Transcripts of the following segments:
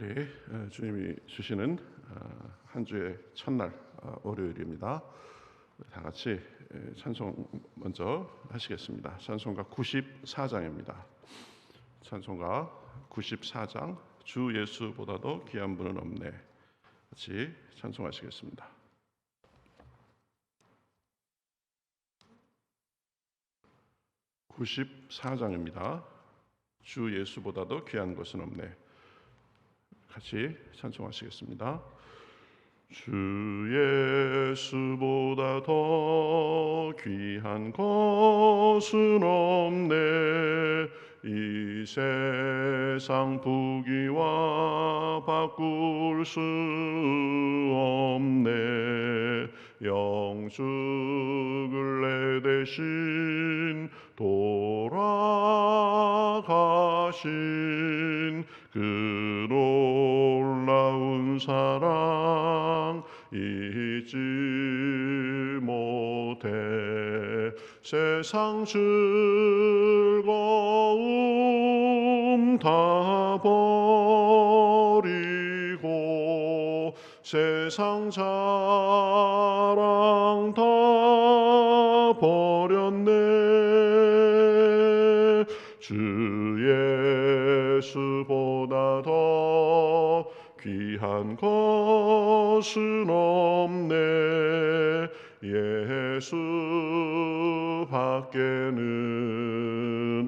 우리 주님이 주시는 한 주의 첫날 월요일입니다. 다 같이 찬송 먼저 하시겠습니다. 찬송가 94장입니다. 찬송가 94장 주 예수보다도 귀한 분은 없네. 같이 찬송하시겠습니다. 94장입니다. 주 예수보다도 귀한 것은 없네. 같이 찬송하시겠습니다. 주 예수보다 더 귀한 것은 없네. 이 세상 부귀와 바꿀 수 없네. 영축을 내 대신 돌아가신 그 놀라운 사랑 잊지 못해. 세상 즐거움 다 버리고 세상 자랑 다 버렸네. 주 예수보다 더 귀한 것은 없네. 예수 밖에는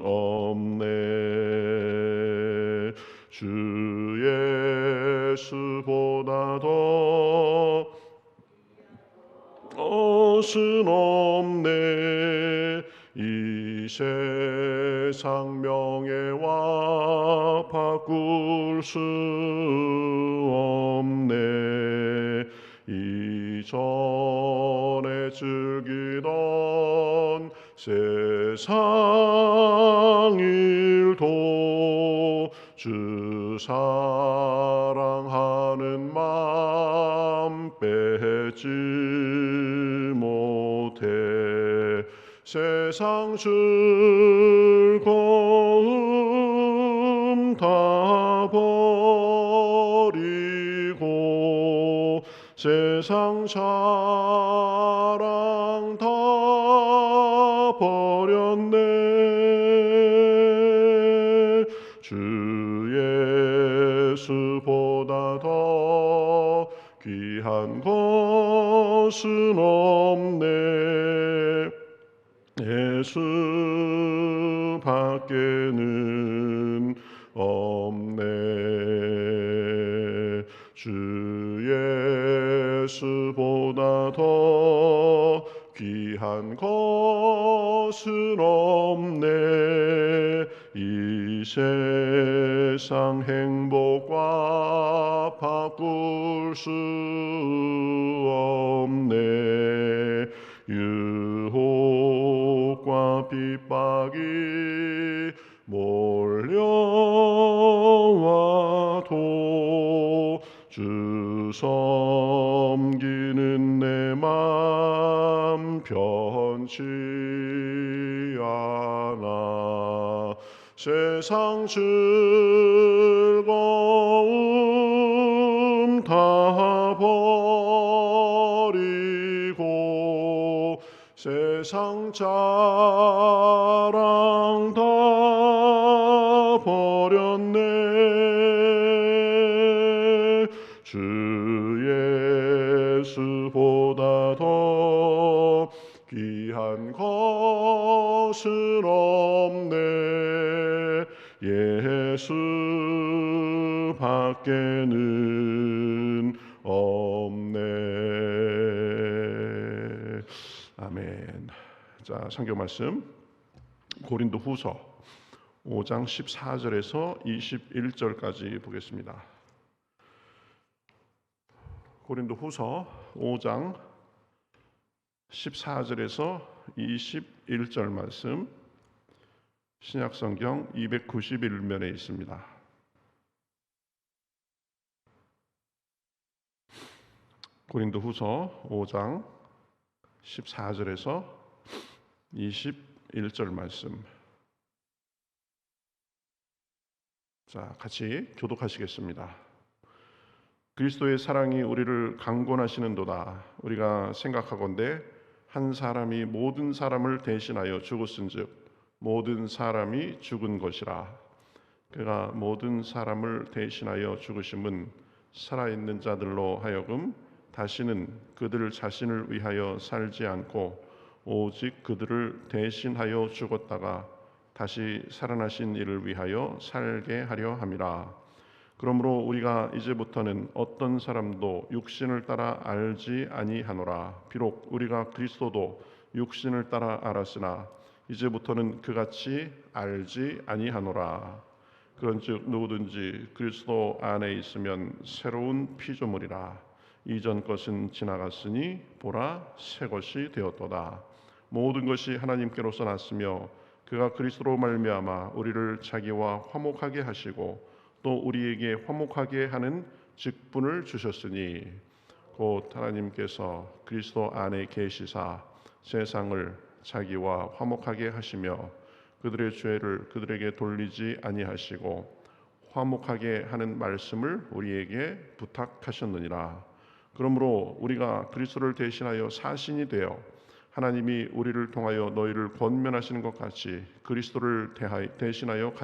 없네. 주 예수보다 더 것은 없네. 이 세상 명예와 바꿀 수 없네. 이전에 즐기던 세상 일도 주 사랑하는 마음 빼지 못해. 세상 즐거움 다 버리고 세상 자랑 다 버렸네. 주 예수보다 더 귀한 것은 없네. 예수 밖에는 없네. 주 예수보다 더 귀한 것은 없네. 이 세상 행복과 바꿀 수 없네. 유혹과 핍박이 몰려와도 주 섬기는 내 맘 변치 않아. 세상 즐거움 다 버리고 세상 자랑 다 버렸네. 주 예수보다 더 귀한 것은 없네. 예수 밖에는 없네. 아멘. 자, 성경 말씀 고린도후서 5장 14절에서 21절까지 보겠습니다. 고린도후서 5장 14절에서 21절 말씀 신약성경 291면에 있습니다. 고린도후서 5장 14절에서 21절 말씀. 자, 같이 교독하시겠습니다. 그리스도의 사랑이 우리를 강권하시는도다. 우리가 생각하건대 한 사람이 모든 사람을 대신하여 죽었은즉 모든 사람이 죽은 것이라. 그가 모든 사람을 대신하여 죽으심은 살아있는 자들로 하여금 다시는 그들 자신을 위하여 살지 않고 오직 그들을 대신하여 죽었다가 다시 살아나신 이를 위하여 살게 하려 함이라. 그러므로 우리가 이제부터는 어떤 사람도 육신을 따라 알지 아니하노라. 비록 우리가 그리스도도 육신을 따라 알았으나 이제부터는 그같이 알지 아니하노라. 그런즉 누구든지 그리스도 안에 있으면 새로운 피조물이라. 이전 것은 지나갔으니 보라 새 것이 되었도다. 모든 것이 하나님께로서 났으며 그가 그리스도로 말미암아 우리를 자기와 화목하게 하시고 또 우리에게 화목하게 하는 직분을 주셨으니 곧 하나님께서 그리스도 안에 계시사 세상을 자기와 화목하게 하시며 그들의 죄를 그들에게 돌리지 아니하시고 화목하게 하는 말씀을 우리에게 부탁하셨느니라. 그러므로 우리가 그리스도를 대신하여 사신이 되어 하나님이 우리를 통하여 너희를 권면하시는 것 같이 그리스도를 대신하여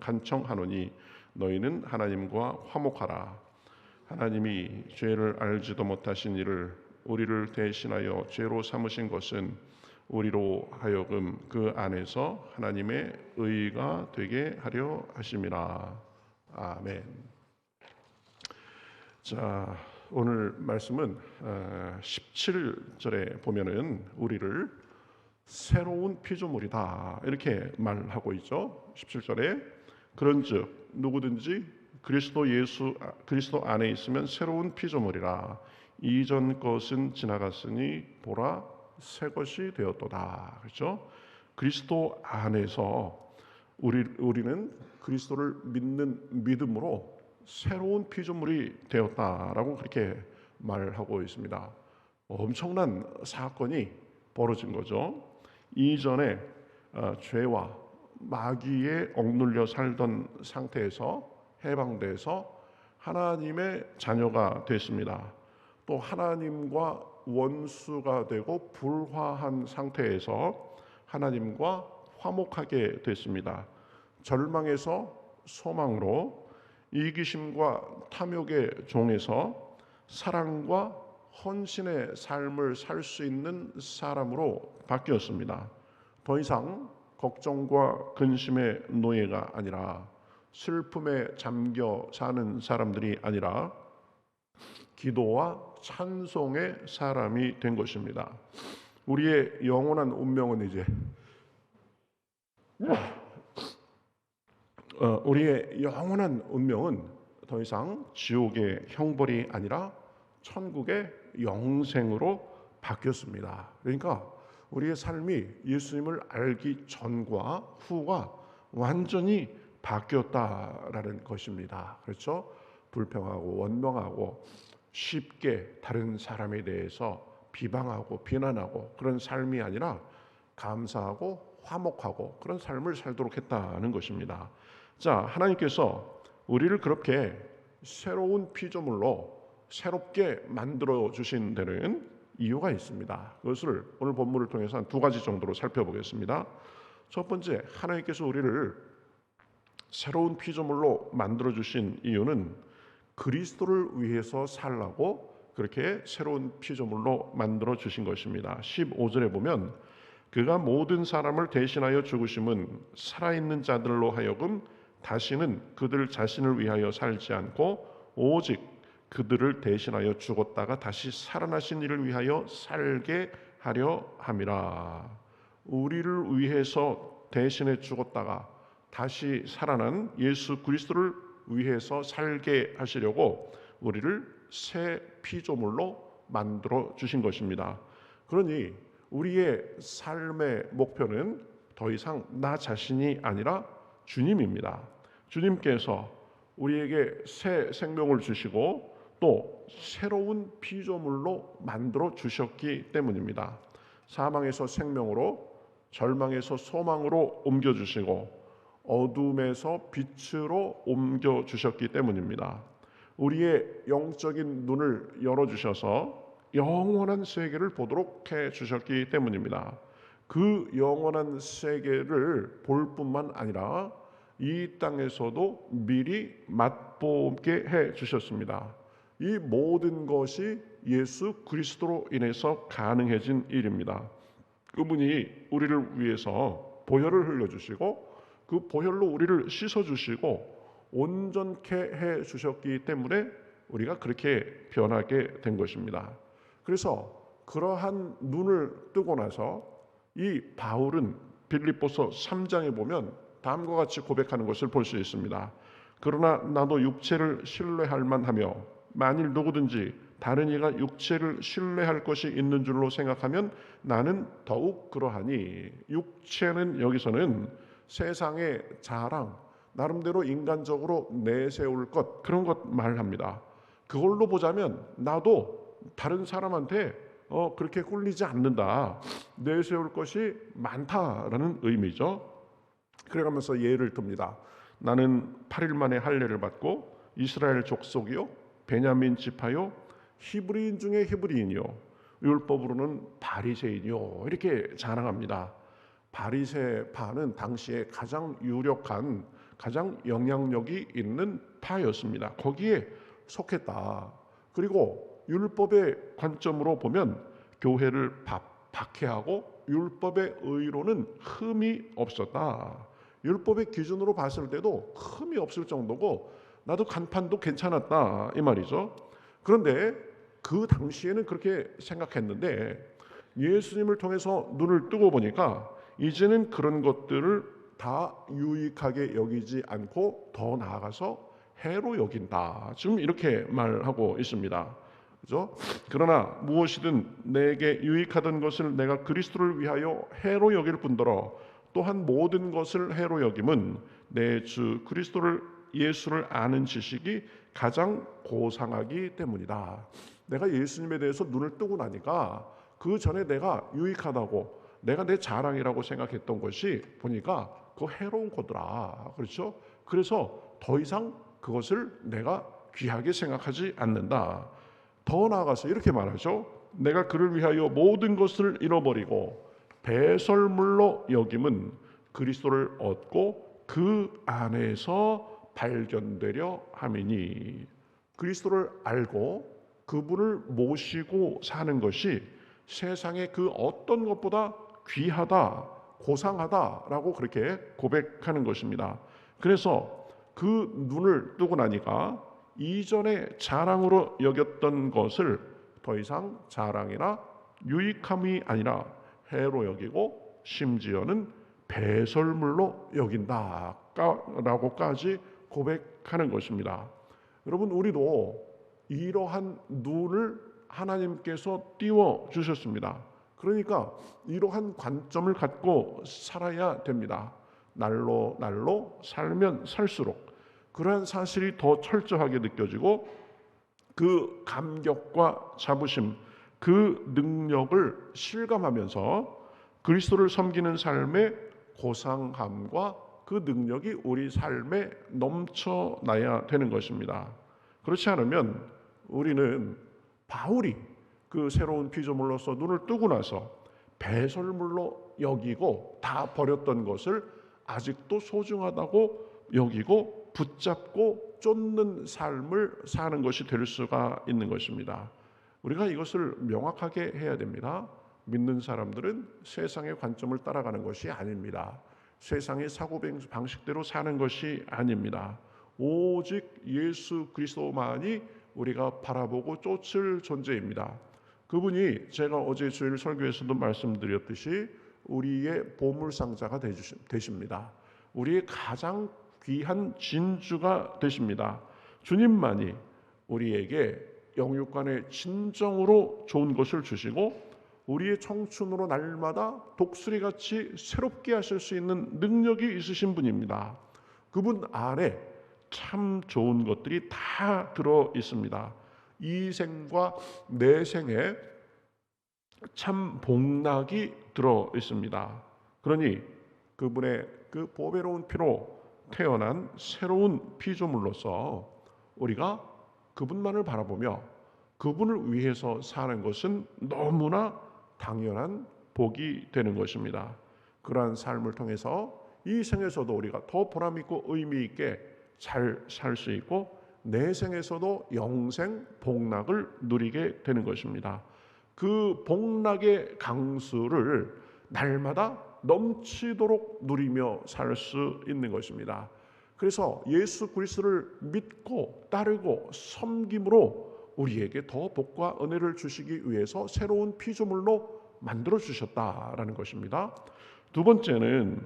간청하노니 너희는 하나님과 화목하라. 하나님이 죄를 알지도 못하신 이를 우리를 대신하여 죄로 삼으신 것은 우리로 하여금 그 안에서 하나님의 의가 되게 하려 하심이라. 아멘. 자, 오늘 말씀은 17절에 보면은 우리를 새로운 피조물이다 이렇게 말하고 있죠. 17절에 그런즉 누구든지 그리스도 안에 있으면 새로운 피조물이라. 이전 것은 지나갔으니 보라 새 것이 되었도다. 그렇죠? 그리스도 안에서 우리는 그리스도를 믿는 믿음으로 새로운 피조물이 되었다라고 그렇게 말하고 있습니다. 엄청난 사건이 벌어진 거죠. 이전에 죄와 마귀에 억눌려 살던 상태에서 해방돼서 하나님의 자녀가 됐습니다. 또 하나님과 원수가 되고 불화한 상태에서 하나님과 화목하게 됐습니다. 절망에서 소망으로, 이기심과 탐욕의 종에서 사랑과 헌신의 삶을 살 수 있는 사람으로 바뀌었습니다. 더 이상 걱정과 근심의 노예가 아니라, 슬픔에 잠겨 사는 사람들이 아니라 기도와 찬송의 사람이 된 것입니다. 우리의 영원한 운명은 이제 우리의 영원한 운명은 더 이상 지옥의 형벌이 아니라 천국의 영생으로 바뀌었습니다. 그러니까 우리의 삶이 예수님을 알기 전과 후가 완전히 바뀌었다라는 것입니다. 그렇죠? 불평하고 원망하고 쉽게 다른 사람에 대해서 비방하고 비난하고 그런 삶이 아니라 감사하고 화목하고 그런 삶을 살도록 했다는 것입니다. 자, 하나님께서 우리를 그렇게 새로운 피조물로 새롭게 만들어 주신 데는 이유가 있습니다. 그것을 오늘 본문을 통해서 한 두 가지 정도로 살펴보겠습니다. 첫 번째, 하나님께서 우리를 새로운 피조물로 만들어 주신 이유는 그리스도를 위해서 살라고 그렇게 새로운 피조물로 만들어 주신 것입니다. 15절에 보면 그가 모든 사람을 대신하여 죽으심은 살아있는 자들로 하여금 다시는 그들 자신을 위하여 살지 않고 오직 그들을 대신하여 죽었다가 다시 살아나신 이를 위하여 살게 하려 함이라. 우리를 위해서 대신해 죽었다가 다시 살아난 예수 그리스도를 위해서 살게 하시려고 우리를 새 피조물로 만들어 주신 것입니다. 그러니 우리의 삶의 목표는 더 이상 나 자신이 아니라 주님입니다. 주님께서 우리에게 새 생명을 주시고 또 새로운 피조물로 만들어 주셨기 때문입니다. 사망에서 생명으로, 절망에서 소망으로 옮겨주시고 어둠에서 빛으로 옮겨주셨기 때문입니다. 우리의 영적인 눈을 열어주셔서 영원한 세계를 보도록 해주셨기 때문입니다. 그 영원한 세계를 볼 뿐만 아니라 이 땅에서도 미리 맛보게 해주셨습니다. 이 모든 것이 예수 그리스도로 인해서 가능해진 일입니다. 그분이 우리를 위해서 보혈을 흘려주시고 그 보혈로 우리를 씻어주시고 온전케 해주셨기 때문에 우리가 그렇게 변하게 된 것입니다. 그래서 그러한 눈을 뜨고 나서 이 바울은 빌립보서 3장에 보면 다음과 같이 고백하는 것을 볼 수 있습니다. 그러나 나도 육체를 신뢰할 만하며 만일 누구든지 다른 이가 육체를 신뢰할 것이 있는 줄로 생각하면 나는 더욱 그러하니, 육체는 여기서는 세상의 자랑, 나름대로 인간적으로 내세울 것, 그런 것 말합니다. 그걸로 보자면 나도 다른 사람한테 그렇게 꿀리지 않는다, 내세울 것이 많다라는 의미죠. 그래가면서 예를 듭니다. 나는 8일 만에 할례를 받고 이스라엘 족속이요 베냐민 지파요 히브리인 중에 히브리인이요 율법으로는 바리새인이요, 이렇게 자랑합니다. 바리새파는 당시에 가장 유력한, 가장 영향력이 있는 파였습니다. 거기에 속했다. 그리고 율법의 관점으로 보면 교회를 박해하고 율법의 의로는 흠이 없었다. 율법의 기준으로 봤을 때도 흠이 없을 정도고 나도 간판도 괜찮았다, 이 말이죠. 그런데 그 당시에는 그렇게 생각했는데 예수님을 통해서 눈을 뜨고 보니까 이제는 그런 것들을 다 유익하게 여기지 않고 더 나아가서 해로 여긴다, 지금 이렇게 말하고 있습니다. 그죠? 그러나 무엇이든 내게 유익하던 것을 내가 그리스도를 위하여 해로 여길 뿐더러 또한 모든 것을 해로 여김은 내 주 그리스도를, 예수를 아는 지식이 가장 고상하기 때문이다. 내가 예수님에 대해서 눈을 뜨고 나니까 그 전에 내가 유익하다고, 내가 내 자랑이라고 생각했던 것이 보니까 그거 해로운 거더라. 그렇죠? 그래서 더 이상 그것을 내가 귀하게 생각하지 않는다. 더 나아가서 이렇게 말하죠. 내가 그를 위하여 모든 것을 잃어버리고 배설물로 여김은 그리스도를 얻고 그 안에서 발견되려 함이니, 그리스도를 알고 그분을 모시고 사는 것이 세상의 그 어떤 것보다 귀하다, 고상하다라고 그렇게 고백하는 것입니다. 그래서 그 눈을 뜨고 나니까 이전에 자랑으로 여겼던 것을 더 이상 자랑이나 유익함이 아니라 해로 여기고 심지어는 배설물로 여긴다라고까지 고백하는 것입니다. 여러분, 우리도 이러한 눈을 하나님께서 띄워 주셨습니다. 그러니까 이러한 관점을 갖고 살아야 됩니다. 날로 날로 살면 살수록 그러한 사실이 더 철저하게 느껴지고 그 감격과 자부심, 그 능력을 실감하면서 그리스도를 섬기는 삶의 고상함과 그 능력이 우리 삶에 넘쳐나야 되는 것입니다. 그렇지 않으면 우리는 바울이 그 새로운 피조물로서 눈을 뜨고 나서 배설물로 여기고 다 버렸던 것을 아직도 소중하다고 여기고 붙잡고 쫓는 삶을 사는 것이 될 수가 있는 것입니다. 우리가 이것을 명확하게 해야 됩니다. 믿는 사람들은 세상의 관점을 따라가는 것이 아닙니다. 세상의 사고방식대로 사는 것이 아닙니다. 오직 예수 그리스도만이 우리가 바라보고 쫓을 존재입니다. 그분이 제가 어제 주일 설교에서도 말씀드렸듯이 우리의 보물상자가 되십니다. 우리의 가장 귀한 진주가 되십니다. 주님만이 우리에게 영육간의 진정으로 좋은 것을 주시고 우리의 청춘으로 날마다 독수리같이 새롭게 하실 수 있는 능력이 있으신 분입니다. 그분 안에 참 좋은 것들이 다 들어 있습니다. 이 생과 내 생에 참 복락이 들어 있습니다. 그러니 그분의 그 보배로운 피로 태어난 새로운 피조물로서 우리가 그분만을 바라보며 그분을 위해서 사는 것은 너무나 당연한 복이 되는 것입니다. 그러한 삶을 통해서 이 생에서도 우리가 더 보람 있고 의미 있게 잘 살 수 있고 내 생에서도 영생 복락을 누리게 되는 것입니다. 그 복락의 강수를 날마다 넘치도록 누리며 살 수 있는 것입니다. 그래서 예수 그리스도를 믿고 따르고 섬김으로 우리에게 더 복과 은혜를 주시기 위해서 새로운 피조물로 만들어 주셨다라는 것입니다. 두 번째는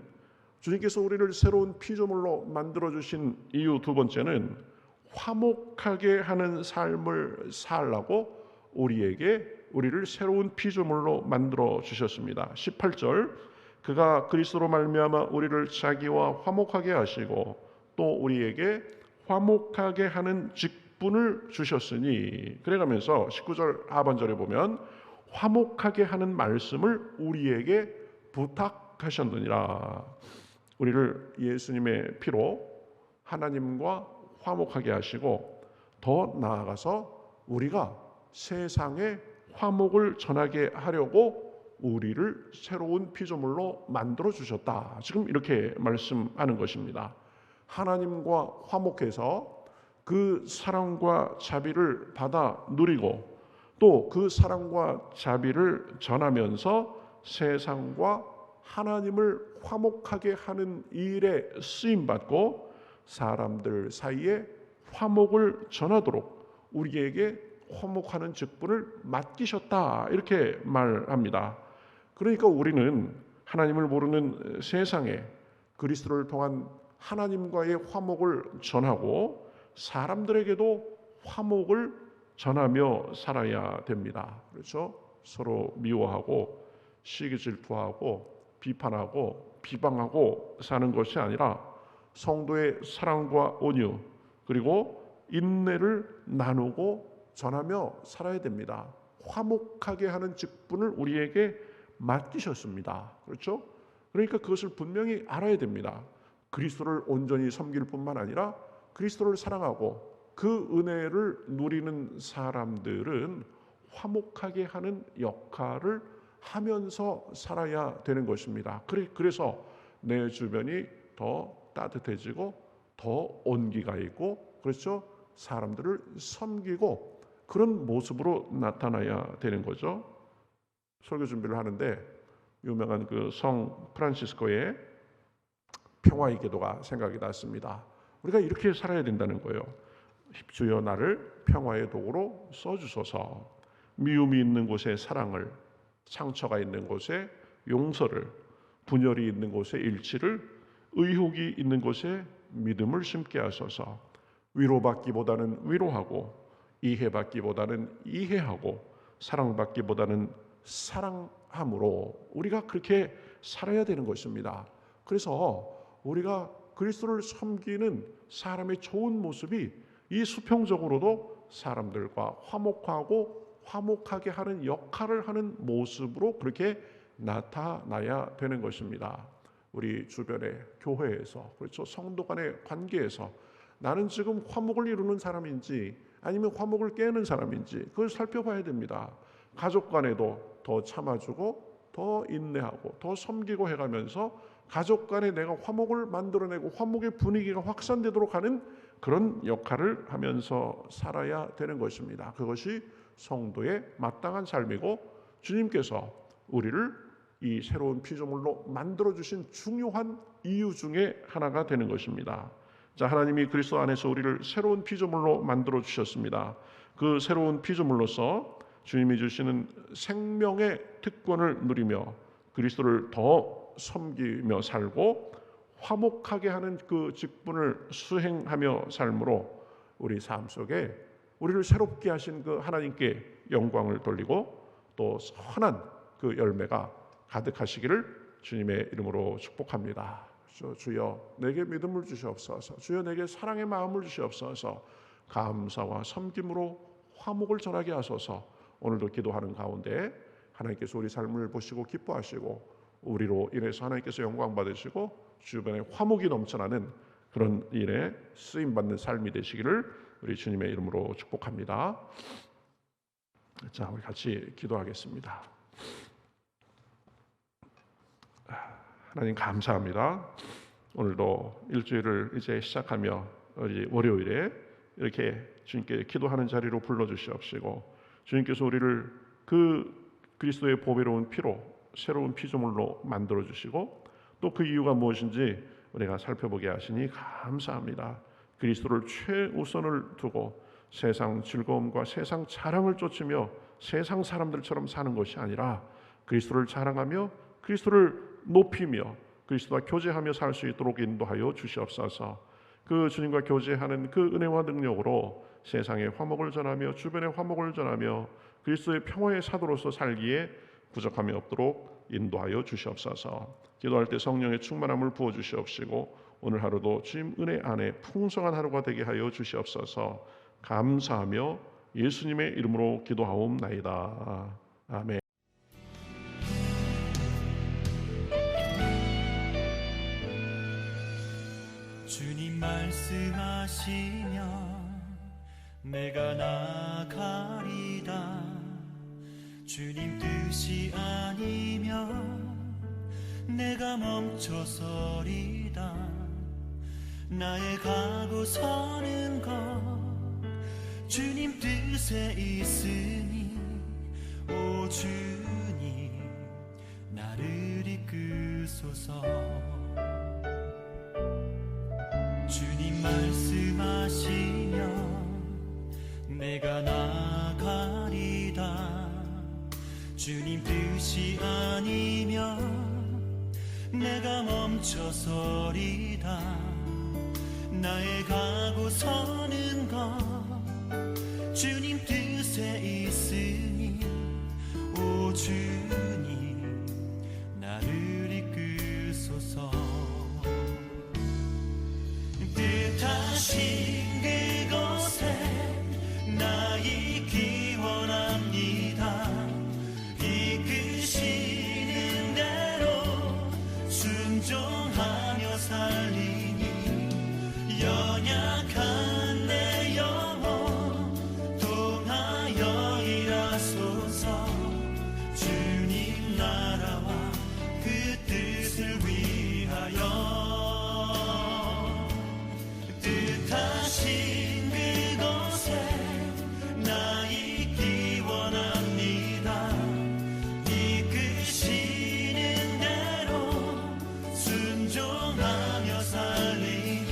주님께서 우리를 새로운 피조물로 만들어 주신 이유 두 번째는 화목하게 하는 삶을 살라고 우리를 새로운 피조물로 만들어 주셨습니다. 18절 그가 그리스도로 말미암아 우리를 자기와 화목하게 하시고 또 우리에게 화목하게 하는 직분을 주셨으니 그래가면서 19절 하반절에 보면 화목하게 하는 말씀을 우리에게 부탁하셨느니라. 우리를 예수님의 피로 하나님과 화목하게 하시고 더 나아가서 우리가 세상에 화목을 전하게 하려고 우리를 새로운 피조물로 만들어 주셨다. 지금 이렇게 말씀하는 것입니다. 하나님과 화목해서 그 사랑과 자비를 받아 누리고 또 그 사랑과 자비를 전하면서 세상과 하나님을 화목하게 하는 일에 쓰임받고 사람들 사이에 화목을 전하도록 우리에게 화목하는 직분을 맡기셨다 이렇게 말합니다. 그러니까 우리는 하나님을 모르는 세상에 그리스도를 통한 하나님과의 화목을 전하고 사람들에게도 화목을 전하며 살아야 됩니다. 그렇죠? 서로 미워하고 시기 질투하고 비판하고 비방하고 사는 것이 아니라 성도의 사랑과 온유 그리고 인내를 나누고 전하며 살아야 됩니다. 화목하게 하는 직분을 우리에게 맡기셨습니다. 그렇죠? 그러니까 그것을 분명히 알아야 됩니다. 그리스도를 온전히 섬길 뿐만 아니라 그리스도를 사랑하고 그 은혜를 누리는 사람들은 화목하게 하는 역할을 하면서 살아야 되는 것입니다. 그래서 내 주변이 더 따뜻해지고 더 온기가 있고 그렇죠? 사람들을 섬기고 그런 모습으로 나타나야 되는 거죠. 설교 준비를 하는데 유명한 그 성 프란시스코의 평화의 기도가 생각이 났습니다. 우리가 이렇게 살아야 된다는 거예요. 주여 나를 평화의 도구로 써주소서. 미움이 있는 곳에 사랑을, 상처가 있는 곳에 용서를, 분열이 있는 곳에 일치를, 의혹이 있는 곳에 믿음을 심게 하소서. 위로받기보다는 위로하고 이해받기보다는 이해하고 사랑받기보다는 사랑함으로 우리가 그렇게 살아야 되는 것입니다. 그래서 우리가 그리스도를 섬기는 사람의 좋은 모습이 이 수평적으로도 사람들과 화목하고 화목하게 하는 역할을 하는 모습으로 그렇게 나타나야 되는 것입니다. 우리 주변의 교회에서 그렇죠? 성도 간의 관계에서 나는 지금 화목을 이루는 사람인지 아니면 화목을 깨는 사람인지 그걸 살펴봐야 됩니다. 가족 간에도 더 참아주고 더 인내하고 더 섬기고 해가면서 가족 간에 내가 화목을 만들어내고 화목의 분위기가 확산되도록 하는 그런 역할을 하면서 살아야 되는 것입니다. 그것이 성도의 마땅한 삶이고 주님께서 우리를 이 새로운 피조물로 만들어주신 중요한 이유 중에 하나가 되는 것입니다. 자, 하나님이 그리스도 안에서 우리를 새로운 피조물로 만들어 주셨습니다. 그 새로운 피조물로서 주님이 주시는 생명의 특권을 누리며 그리스도를 더 섬기며 살고 화목하게 하는 그 직분을 수행하며 삶으로 우리 삶 속에 우리를 새롭게 하신 그 하나님께 영광을 돌리고 또 선한 그 열매가 가득하시기를 주님의 이름으로 축복합니다. 주여 내게 믿음을 주시옵소서. 주여 내게 사랑의 마음을 주시옵소서. 감사와 섬김으로 화목을 전하게 하소서. 오늘도 기도하는 가운데 하나님께서 우리 삶을 보시고 기뻐하시고 우리로 인해서 하나님께서 영광 받으시고 주변에 화목이 넘쳐나는 그런 일에 쓰임받는 삶이 되시기를 우리 주님의 이름으로 축복합니다. 자, 우리 같이 기도하겠습니다. 하나님 감사합니다. 오늘도 일주일을 이제 시작하며 우리 월요일에 이렇게 주님께 기도하는 자리로 불러주시옵시고, 주님께서 우리를 그 그리스도의 보배로운 피로 새로운 피조물로 만들어주시고, 또 그 이유가 무엇인지 우리가 살펴보게 하시니 감사합니다. 그리스도를 최우선을 두고 세상 즐거움과 세상 자랑을 쫓으며 세상 사람들처럼 사는 것이 아니라 그리스도를 자랑하며 그리스도를 높이며 그리스도와 교제하며 살 수 있도록 인도하여 주시옵소서. 그 주님과 교제하는 그 은혜와 능력으로 세상에 화목을 전하며 주변에 화목을 전하며 그리스도의 평화의 사도로서 살기에 부족함이 없도록 인도하여 주시옵소서. 기도할 때 성령의 충만함을 부어 주시옵시고 오늘 하루도 주님 은혜 안에 풍성한 하루가 되게 하여 주시옵소서. 감사하며 예수님의 이름으로 기도하옵나이다. 아멘. 주님 말씀하시면 내가 나가리다. 주님 뜻이 아니면 내가 멈춰서리다. 나의 가고 서는 것 주님 뜻에 있으니 오 주님 나를 이끄소서. 주님 말씀하시면 내가 나가리다. 주님 뜻이 아니면 내가 멈춰서리다. 나의 가고 서는 것 주님 뜻에 있으니 오 주님 나를 이끄소서. 뜻하신 그곳에 나 있기 원합니다. 이끄시는 대로 순종하며 살리니 연약한 내 영혼 통하여 일하소서. 주님 나라와 그 뜻을 위하여 뜻하신 그곳에 나 있기 원합니다. 이끄시는 대로 순종하며 살리니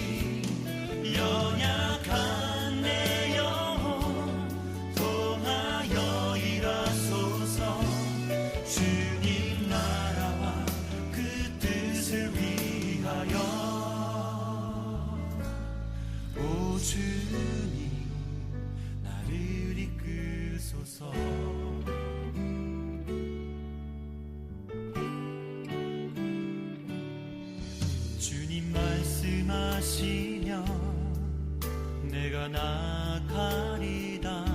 연약한 내 영혼 통하여 일하소서. 주님 나라와 그 뜻을 위하여 오 주님 나를 이끄소서. 주님 말씀하시면 내가 나가리다.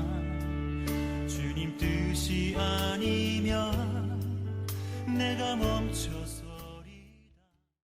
주님 뜻이 아니면 내가 멈춰서